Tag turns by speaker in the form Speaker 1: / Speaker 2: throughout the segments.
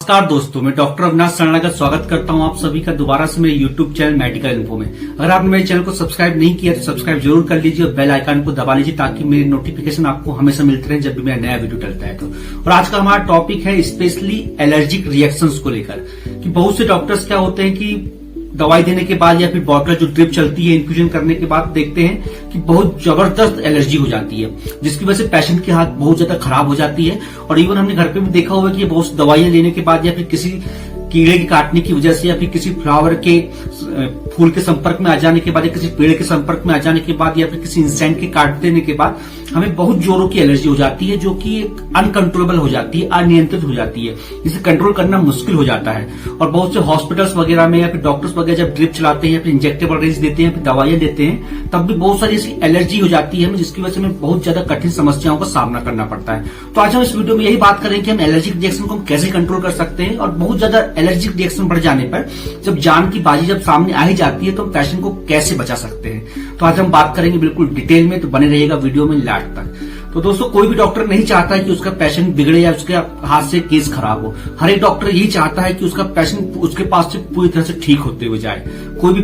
Speaker 1: नमस्कार दोस्तों, मैं डॉक्टर अविनाश सरना का स्वागत करता हूं आप सभी का दोबारा से मेरे यूट्यूब चैनल मेडिकल इन्फो में। अगर आपने मेरे चैनल को सब्सक्राइब नहीं किया तो सब्सक्राइब जरूर कर लीजिए और बेल आइकन को दबा लीजिए ताकि मेरी नोटिफिकेशन आपको हमेशा मिलते रहे जब भी मेरा नया वीडियो डलता है तो। और आज का हमारा टॉपिक है स्पेशली एलर्जिक रिएक्शंस को लेकर कि बहुत से डॉक्टर्स क्या होते हैं कि दवाई देने के बाद या फिर बॉटल जो ड्रिप चलती है इन्फ्यूजन करने के बाद देखते हैं कि बहुत जबरदस्त एलर्जी हो जाती है, जिसकी वजह से पेशेंट की हालत बहुत ज्यादा खराब हो जाती है। और इवन हमने घर पे भी देखा हुआ कि ये बहुत दवाइयां लेने के बाद या फिर किसी कीड़े के काटने की वजह से या फिर किसी फ्लावर के फूल के संपर्क में आ जाने के बाद या किसी पेड़ के संपर्क में आ जाने के बाद या फिर किसी इंसेक्ट के काट देने के बाद हमें बहुत जोरों की एलर्जी हो जाती है, जो कि अनकंट्रोलेबल हो जाती है, अनियंत्रित हो जाती है, जिसे कंट्रोल करना मुश्किल हो जाता है। और बहुत से हॉस्पिटल्स वगैरह में या फिर डॉक्टर्स वगैरह जब ड्रिप चलाते हैं या फिर इंजेक्टेबल रेंज देते हैं, फिर दवाइयां देते हैं, तब भी बहुत सारी ऐसी एलर्जी हो जाती है जिसकी वजह से हमें बहुत ज्यादा कठिन समस्याओं का सामना करना पड़ता है। तो आज हम इस वीडियो में यही बात करेंगे कि हम एलर्जिक रिएक्शन को हम कैसे कंट्रोल कर सकते हैं, और बहुत ज्यादा एलर्जिक रिएक्शन बढ़ जाने पर जब जान की बाजी जब सामने आ ही जाती है तो हम पेशेंट को कैसे बचा सकते हैं। तो आज हम बात करेंगे बिल्कुल डिटेल में, तो बने रहिएगा वीडियो में लास्ट तक। तो दोस्तों, कोई भी डॉक्टर नहीं चाहता है कि उसका पेशेंट बिगड़े या उसके हाथ से केस खराब हो। हर एक डॉक्टर यही चाहता है कि उसका पेशेंट उसके पास से पूरी तरह से ठीक होते हुए जाए। कोई भी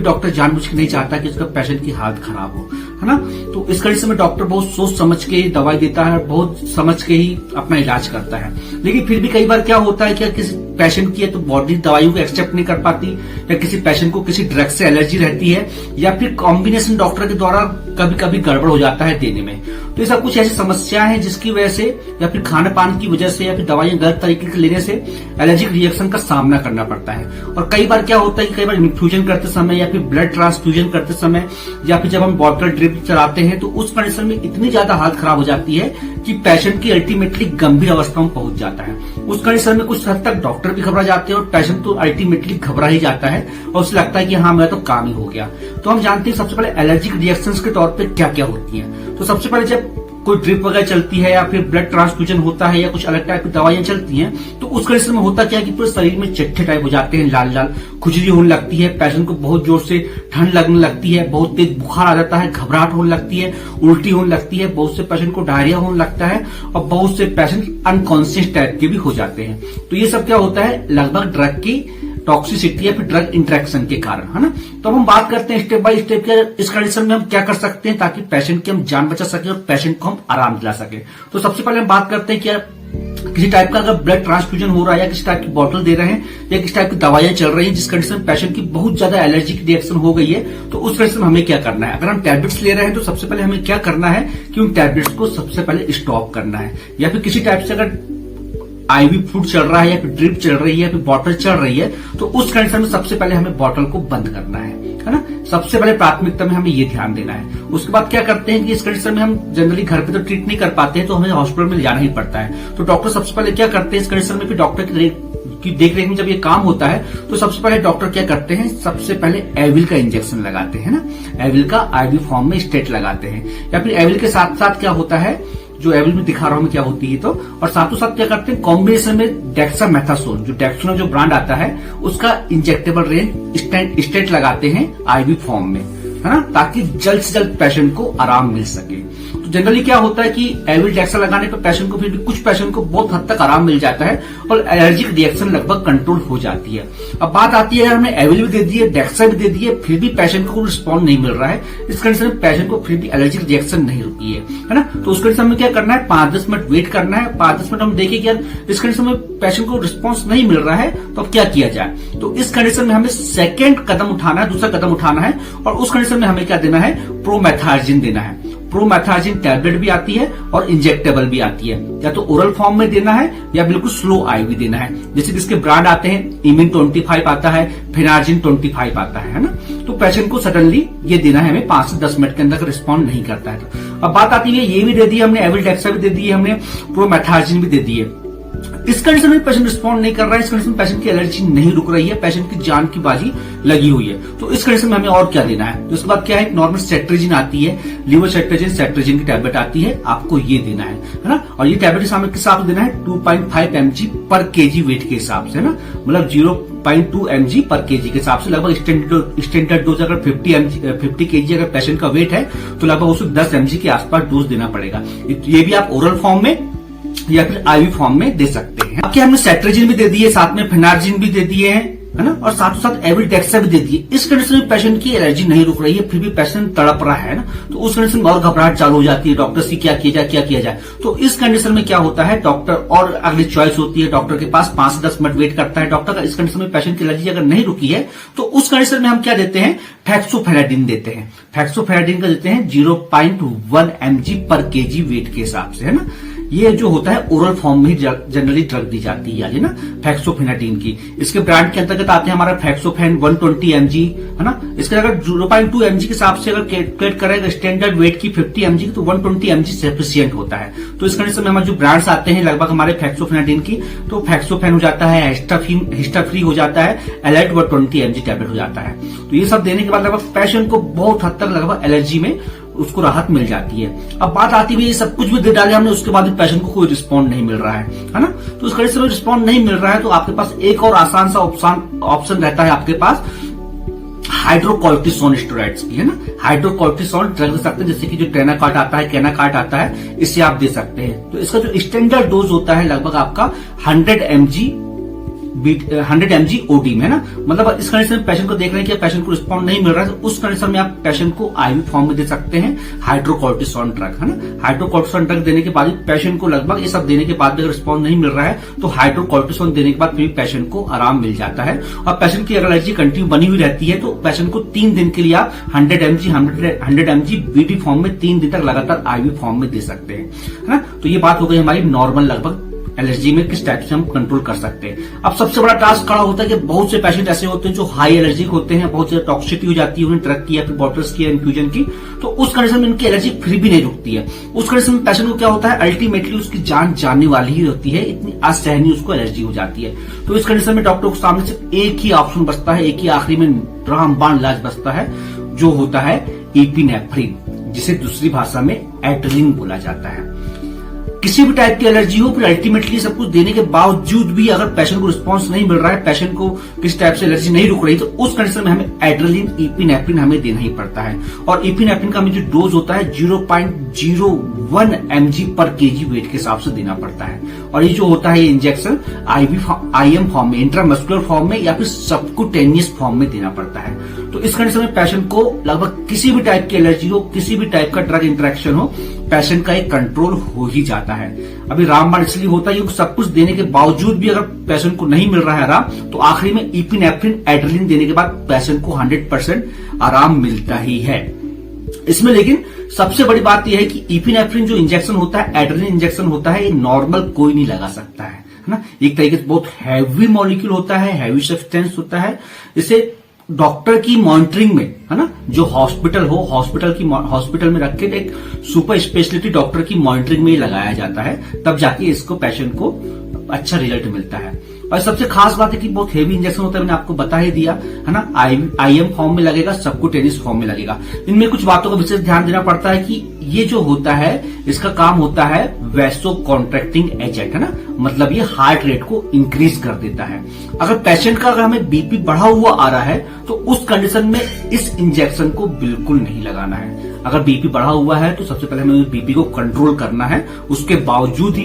Speaker 1: डॉक्टर जानबूझ के नहीं चाहता कि उसका पेशेंट की हालत खराब हो, है ना। तो इस कंडीशन में डॉक्टर बहुत सोच समझ के दवाई देता है, बहुत समझ के ही अपना इलाज करता है। लेकिन फिर भी कई बार क्या होता है कि किसी पेशेंट की तो बॉडी दवाइयों को एक्सेप्ट नहीं कर पाती, या किसी पेशेंट को किसी ड्रग से एलर्जी रहती है, या फिर कॉम्बिनेशन डॉक्टर के द्वारा कभी कभी गड़बड़ हो जाता है देने में। तो ये सब कुछ ऐसी समस्याएं हैं जिसकी वजह से या फिर खान पान की वजह से या फिर दवाइयां गलत तरीके से लेने से एलर्जिक रिएक्शन का सामना करना पड़ता है। और कई बार क्या होता है कि कई बार इन्फ्यूजन करते समय या फिर ब्लड ट्रांसफ्यूजन करते समय या फिर जब हम बॉटल ड्रिप चलाते हैं तो उस कंडीशन में इतनी ज्यादा हालत खराब हो जाती है कि पेशेंट की अल्टीमेटली गंभीर अवस्था में पहुंच जाता है। उस कंडीशन में कुछ हद तक डॉक्टर भी घबरा जाते हैं और पेशेंट तो अल्टीमेटली घबरा ही जाता है और उसे लगता है कि हाँ मेरा तो काम ही हो गया। तो हम जानते हैं सबसे पहले एलर्जिक रिएक्शंस के तौर पे क्या क्या होती हैं। तो सबसे पहले जब कोई ड्रिप वगैरह चलती है या फिर ब्लड ट्रांसफ्यूजन होता है या कुछ अलग टाइप की दवाइयां चलती हैं, तो उस कंडीशन में होता क्या है कि पूरे शरीर में चट्टे टाइप हो जाते हैं, लाल लाल खुजली होने लगती है, पेशेंट को बहुत जोर से ठंड लगने लगती है, बहुत तेज बुखार आ जाता है, घबराहट होने लगती है, उल्टी होने लगती है, बहुत से पेशेंट को डायरिया होने लगता है और बहुत से पेशेंट अनकॉन्शियस टाइप के भी हो जाते हैं। तो ये सब क्या होता है, लगभग ड्रग की टॉक्सिसिटी या फिर ड्रग इंटरेक्शन के कारण, है ना। तो अब हम बात करते हैं स्टेप बाय स्टेप के इस कंडीशन में हम क्या कर सकते हैं ताकि पेशेंट की हम जान बचा सके और पेशेंट को हम आराम दिला सके। तो सबसे पहले हम बात करते हैं कि किसी टाइप का अगर ब्लड ट्रांसफ्यूजन हो रहा है या किसी टाइप की बॉटल दे रहे हैं या किसी टाइप की दवाइयां चल रही हैं जिस कंडीशन में पेशेंट की बहुत ज्यादा एलर्जिक रिएक्शन हो गई है, तो उस कंडीशन में हमें क्या करना है। अगर हम टैबलेट्स ले रहे हैं तो सबसे पहले हमें क्या करना है कि उन टैबलेट्स को सबसे पहले स्टॉप करना है। या फिर किसी टाइप से अगर आईवी फ्लूइड चल रहा है या फिर ड्रिप चल रही है या फिर बॉटल चल रही है, तो उस कंडीशन में सबसे पहले हमें बॉटल को बंद करना है ना। सबसे पहले प्राथमिकता में हमें ये ध्यान देना है। उसके बाद क्या करते हैं कि इस कंडीशन में हम जनरली घर पे तो ट्रीट नहीं कर पाते हैं, तो हमें हॉस्पिटल में जाना ही पड़ता है। तो डॉक्टर सबसे पहले क्या करते हैं इस कंडीशन में, फिर डॉक्टर की देख रेख में जब ये काम होता है तो सबसे पहले डॉक्टर क्या करते हैं, सबसे पहले एविल का इंजेक्शन लगाते हैं ना। एविल का आईवी फॉर्म में स्टेट लगाते हैं, या फिर एविल के साथ साथ क्या होता है, जो एविल में दिखा रहा हूं मैं क्या होती है, तो और साथों साथ क्या करते हैं कॉम्बिनेशन में डेक्सामेथासोन, जो डेक्सोना जो ब्रांड आता है उसका इंजेक्टेबल रेंज स्टेट लगाते हैं आईवी फॉर्म में, है ना, ताकि जल्द से जल्द पेशेंट को आराम मिल सके। तो जनरली क्या होता है कि एविल डेक्सा लगाने पर पेशेंट को फिर भी कुछ पेशेंट को बहुत हद तक आराम मिल जाता है और एलर्जिक रिएक्शन लगभग कंट्रोल हो जाती है। अब बात आती है, हमने एविल भी दे दी है, डेक्सा भी दे दी है, फिर भी पेशेंट को रिस्पॉन्ड नहीं मिल रहा है, इस कंडीशन में पेशेंट को फिर भी एलर्जिक रिएक्शन नहीं रुकी है ना। तो उस कंडीशन में क्या करना है, 5-10 मिनट वेट करना है। 5-10 मिनट हम देखें कि यार इस कंडीशन में पेशेंट को रिस्पॉन्स नहीं मिल रहा है, तो अब क्या किया जाए। तो इस कंडीशन में हमें सेकेंड कदम उठाना है, दूसरा कदम उठाना है, और उस कंडीशन में हमें क्या देना है, प्रोमेथार्जिन देना है। प्रोमेथार्जिन टैबलेट भी आती है और इंजेक्टेबल भी आती है, या तो ओरल फॉर्म में देना है या बिल्कुल स्लो आईवी देना है। जैसे जिसके ब्रांड आते हैं, इमिन 25 आता है, फेनार्जिन 25 आता है ना। तो पेशेंट को सडनली ये देना है हमें 5 से 10 मिनट के अंदर रिस्पॉन्ड नहीं करता है। तो अब बात आती है, ये भी दे दी हमने, एविल डेक्सा भी दे दी है हमने, प्रोमेथार्जिन भी दे दी है। इस कंडीशन में पेशेंट रिस्पॉन्ड नहीं कर रहा है, इस कंडीशन में पेशेंट की एलर्जी नहीं रुक रही है, पेशेंट की जान की बाजी लगी हुई है, तो इस कंडीशन में हमें और क्या देना है। तो उसके बाद क्या है, नॉर्मल सेट्रिजिन आती है, लीवोसेट्रिजिन की टैबलेट आती है, आपको ये देना है ना। और ये टैबलेट किस हिसाब से देना है, 2.5 mg पर केजी वेट के हिसाब से ना, मतलब 0.2 mg पर केजी के हिसाब से। लगभग स्टैंडर्ड डोज अगर 50 केजी अगर पेशेंट का वेट है तो लगभग उसको 10 mg के आसपास डोज देना पड़ेगा। ये भी आप ओरल फॉर्म में या फिर आईवी फॉर्म में दे सकते हैं। अब क्या हमने सेट्रेजिन भी दे दिए, साथ में फेनार्जिन भी दे दिए हैं, है ना, और साथ साथ एविडेक्सा भी दे दिए। इस कंडीशन में पेशेंट की एलर्जी नहीं रुक रही है, फिर भी पेशेंट तड़प रहा है ना, तो उस कंडीशन में और घबराहट चालू हो जाती है, डॉक्टर से क्या किया जाए। तो इस कंडीशन में क्या होता है, डॉक्टर और अगली चॉइस होती है, डॉक्टर के पास 5 से 10 मिनट वेट करता है डॉक्टर का। इस कंडीशन में पेशेंट की एलर्जी अगर नहीं रुकी है तो उस कंडीशन में हम क्या देते हैं, फेक्सोफेनाडिन देते हैं। फेक्सोफेनाडिन का देते हैं 0.1 mg पर केजी वेट के हिसाब से, है ना। ये जो होता है ओरल फॉर्म में जनरली ड्रग दी जाती है ना, फेक्सोफेनाडिन की। इसके ब्रांड के अंतर्गत आते हैं हमारा फेक्सोफेन 120 mg, है ना। इसके अगर 0.2 mg के हिसाब से अगर कैलकुलेट करेगा स्टैंडर्ड वेट की 50 mg तो 120 mg सफिशिएंट होता है। तो इस कंडीशन में हमारे जो ब्रांड्स आते हैं लगभग हमारे फेक्सोफेनाडिन की, तो फेक्सोफेन हो जाता है, हिस्टाफ्री हो जाता है, एलाइट 120 mg टैबलेट हो जाता है। तो ये सब देने के बाद लगभग पेशेंट को बहुत हद तक लगभग एलर्जी में उसको राहत मिल जाती है। अब बात आती है ये सब कुछ भी दे डाले हमने, उसके बाद भी पेशेंट को कोई रिस्पॉन्ड नहीं मिल रहा है ना। तो उस कंडीशन में रिस्पॉन्ड नहीं मिल रहा है तो आपके पास एक और आसान सा ऑप्शन रहता है आपके पास, हाइड्रोकॉर्टिसोन स्टेरॉइड्स की, है ना। हाइड्रोकॉर्टिसोन ड्रग दे सकते हैं, जैसे कि जो टेनाकार्ट आता है, केनाकार्ट आता है, इससे आप दे सकते हैं। तो इसका जो स्टैंडर्ड डोज होता है लगभग आपका 100 mg ओडी में, है ना। मतलब इस कंडीशन में पेशेंट को देख रहे हैं कि पेशेंट को रिस्पॉन्ड नहीं मिल रहा है, तो उस कंडीशन में आप पेशेंट को आईवी फॉर्म में दे सकते हैं हाइड्रोकॉर्टिसोन ड्रग, है ना। हाइड्रोकॉर्टिसोन ड्रग देने के बाद पेशेंट को लगभग ये सब देने के बाद भी अगर रिस्पॉन्ड नहीं मिल रहा है तो हाइड्रोकॉर्टिसोन देने के बाद फिर पेशेंट को आराम मिल जाता है। और पेशेंट की अगर एलर्जी कंटिन्यू बनी हुई रहती है तो पेशेंट को 3 दिन के लिए आप 100 mg बीडी फॉर्म में 3 दिन तक लगातार आईवी फॉर्म में दे सकते हैं, है ना। तो ये बात हो गई हमारी नॉर्मल लगभग एलर्जी में किस टाइप से हम कंट्रोल कर सकते हैं। अब सबसे बड़ा टास्क खड़ा होता है कि बहुत से पेशेंट ऐसे होते हैं जो हाई एलर्जिक होते हैं, बहुत ज्यादा टॉक्सिसिटी हो जाती है उन्हें ड्रग की या फिर बॉटल्स की या इन्फ्यूजन की, तो उस कंडीशन में इनकी एलर्जी फिर भी नहीं रुकती है। उस कंडीशन में पेशेंट को क्या होता है, अल्टीमेटली उसकी जान जाने वाली ही होती है, इतनी असहनीय उसको एलर्जी हो जाती है। तो इस कंडीशन में डॉक्टर के सामने सिर्फ एक ही ऑप्शन बचता है, एक ही आखिरी में रामबाण इलाज बचता है, जो होता है एपिनेफ्रिन, जिसे दूसरी भाषा में एड्रेनलिन बोला जाता है। किसी भी टाइप की एलर्जी हो, फिर अल्टीमेटली सब कुछ देने के बावजूद भी अगर पेशेंट को रिस्पांस नहीं मिल रहा है, पेशेंट को किस टाइप से एलर्जी नहीं रुक रही, तो उस कंडीशन में हमें एड्रेनलिन एपिनेफ्रिन हमें देना ही पड़ता है। और एपिनेफ्रिन का हमें जो डोज होता है 0.01 mg पर केजी वेट के हिसाब से देना पड़ता है। और ये जो होता है ये इंजेक्शन IM फॉर्म में, इंट्रामस्कुलर फॉर्म में या फिर सबक्यूटेनियस फॉर्म में देना पड़ता है। तो इस कंडीशन में पेशेंट को लगभग किसी भी टाइप की एलर्जी हो, किसी भी टाइप का ड्रग इंटरेक्शन हो, पेशेंट का एक कंट्रोल हो ही जाता है। अभी रामबाण इसलिए होता है क्योंकि सब कुछ देने के बावजूद भी अगर पेशेंट को नहीं मिल रहा है आराम, तो आखिरी में एपिनेफ्रिन एड्रेनलिन देने के बाद पेशेंट को 100% आराम मिलता ही है। इसमें लेकिन सबसे बड़ी बात यह है कि एपिनेफ्रिन जो इंजेक्शन होता है, एड्रेनलिन इंजेक्शन होता है, ये नॉर्मल कोई नहीं लगा सकता है ना। एक तरीके से बहुत हैवी मॉलिक्यूल होता है, हैवी सब्सटेंस होता है। इसे डॉक्टर की मॉनिटरिंग में, है ना, जो हॉस्पिटल हो, हॉस्पिटल में रख के एक सुपर स्पेशलिटी डॉक्टर की मॉनिटरिंग में ही लगाया जाता है, तब जाके इसको पेशेंट को अच्छा रिजल्ट मिलता है। और सबसे खास बात है कि बहुत हेवी इंजेक्शन होता है, मैंने आपको बता ही दिया, है ना। IM फॉर्म में लगेगा, सबक्यूटेनियस फॉर्म में लगेगा। इनमें कुछ बातों का विशेष ध्यान देना पड़ता है कि ये जो होता है इसका काम होता है वैसो कॉन्ट्रैक्टिंग एजेंट, है ना, मतलब ये हार्ट रेट को इंक्रीज कर देता है। अगर पेशेंट का अगर हमें बीपी बढ़ा हुआ आ रहा है तो उस कंडीशन में इस इंजेक्शन को बिल्कुल नहीं लगाना है। अगर बीपी बढ़ा हुआ है तो सबसे पहले हमें बीपी को कंट्रोल करना है, उसके बावजूद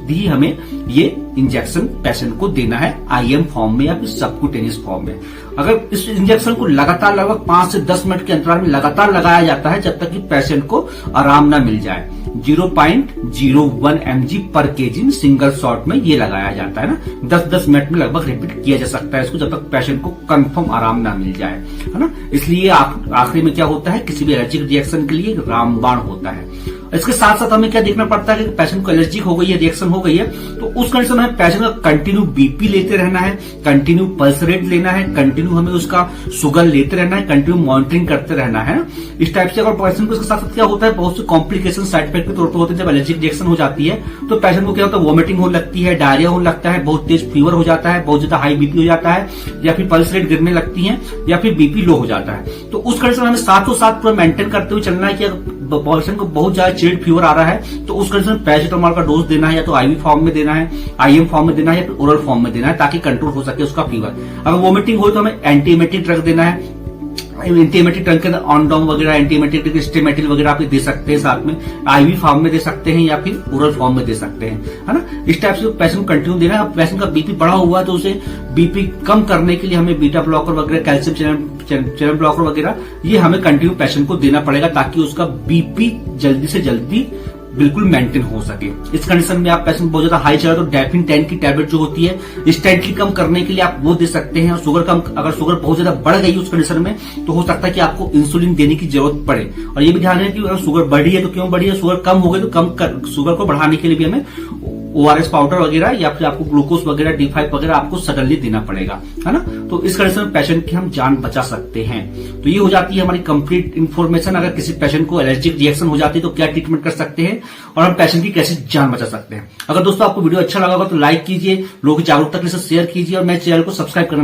Speaker 1: ही हमें ये इंजेक्शन पेशेंट को देना है IM फॉर्म में या फिर सबक्यूटेनियस फॉर्म में। अगर इस इंजेक्शन को लगातार लगभग 5 से 10 मिनट के अंतराल में लगातार लगाया जाता है जब तक कि पेशेंट को आराम ना मिल जाए। 0.01 mg पर केजी सिंगल शॉट में ये लगाया जाता है ना। 10-10 मिनट में लगभग रिपीट किया जा सकता है इसको, जब तक पेशेंट को कंफर्म आराम ना मिल जाए, है ना। इसलिए आखिरी में क्या होता है, किसी भी एलर्जिक रिएक्शन के लिए रामबाण होता है। इसके साथ साथ हमें क्या देखना पड़ता है कि पेशेंट को एलर्जिक हो गई है, रिएक्शन हो गई है, तो उस कंडीशन में पेशेंट का कंटिन्यू बीपी लेते रहना है, कंटिन्यू पल्स रेट लेना है, कंटिन्यू हमें उसका शुगर लेते रहना है, कंटिन्यू मॉनिटरिंग करते रहना है। इस टाइप से अगर पेशेंट को इसके साथ साथ क्या होता है, बहुत से कॉम्प्लिकेशन साइड इफेक्ट के तौर पर होते हैं। जब एलर्जिक रिएक्शन हो जाती है तो पेशेंट को क्या होता है, वॉमिटिंग होने लगती है, डायरिया होने लगता है, बहुत तेज फीवर हो जाता है, बहुत ज्यादा हाई बीपी हो जाता है, या फिर पल्स रेट गिरने लगती है, या फिर बीपी लो हो जाता है। तो उस कंडीशन में हमें साथों साथ पूरा मेंटेन करते हुए चलना है कि पेशेंट को बहुत ज्यादा चिल्ड फीवर आ रहा है तो उस कंडीशन में पैरासिटामोल का डोज देना है, या तो IV फॉर्म में देना है, IM फॉर्म में देना है, या फिर ओरल फॉर्म में देना है, ताकि कंट्रोल हो सके उसका फीवर। अगर वोमिटिंग हो तो हमें एंटी एमेटिक ड्रग देना है, एंटीएमेटिक ड्रग के अंदर ऑनडॉम वगैरह, एंटीएमेटिक स्टेमेटिल वगैरह आप दे सकते हैं, साथ में आईवी फॉर्म में दे सकते हैं या फिर ओरल फॉर्म में दे सकते हैं, है ना। इस टाइप से पेशेंट को कंटिन्यू देना है। पेशेंट का बीपी बढ़ा हुआ है तो उसे बीपी कम करने के लिए हमें बीटा ब्लॉकर वगैरह, कैल्शियम चैनल ब्लॉकर वगैरह ये हमें कंटिन्यू पेशेंट को देना पड़ेगा ताकि उसका बीपी जल्दी से जल्दी बिल्कुल मेंटेन हो सके। इस कंडीशन में आप पेशेंट बहुत ज्यादा हाई चला तो डेफिन 10 की टैबलेट जो होती है इंस्टेंटली कम करने के लिए आप वो दे सकते हैं। और शुगर कम, अगर शुगर बहुत ज्यादा बढ़ गई उस कंडीशन में तो हो सकता है कि आपको इंसुलिन देने की जरूरत पड़े। और ये भी ध्यान है कि अगर शुगर बढ़ी है तो क्यों बढ़ी है, शुगर कम हो गई तो शुगर को बढ़ाने के लिए भी हमें ORS पाउडर वगैरह या फिर आपको ग्लूकोज वगैरह, D5 वगैरह आपको सडनली देना पड़ेगा, है ना। तो इस कंडीशन में पेशेंट की हम जान बचा सकते हैं। तो ये हो जाती है हमारी कंप्लीट इन्फॉर्मेशन। अगर किसी पेशेंट को एलर्जिक रिएक्शन हो जाती है तो क्या ट्रीटमेंट कर सकते हैं और हम पेशेंट की कैसे जान बचा सकते हैं। अगर दोस्तों आपको वीडियो अच्छा लगा होगा तो लाइक कीजिए, लोगों की जागरूकता के लिए शेयर कीजिए और मेरे चैनल को सब्सक्राइब करना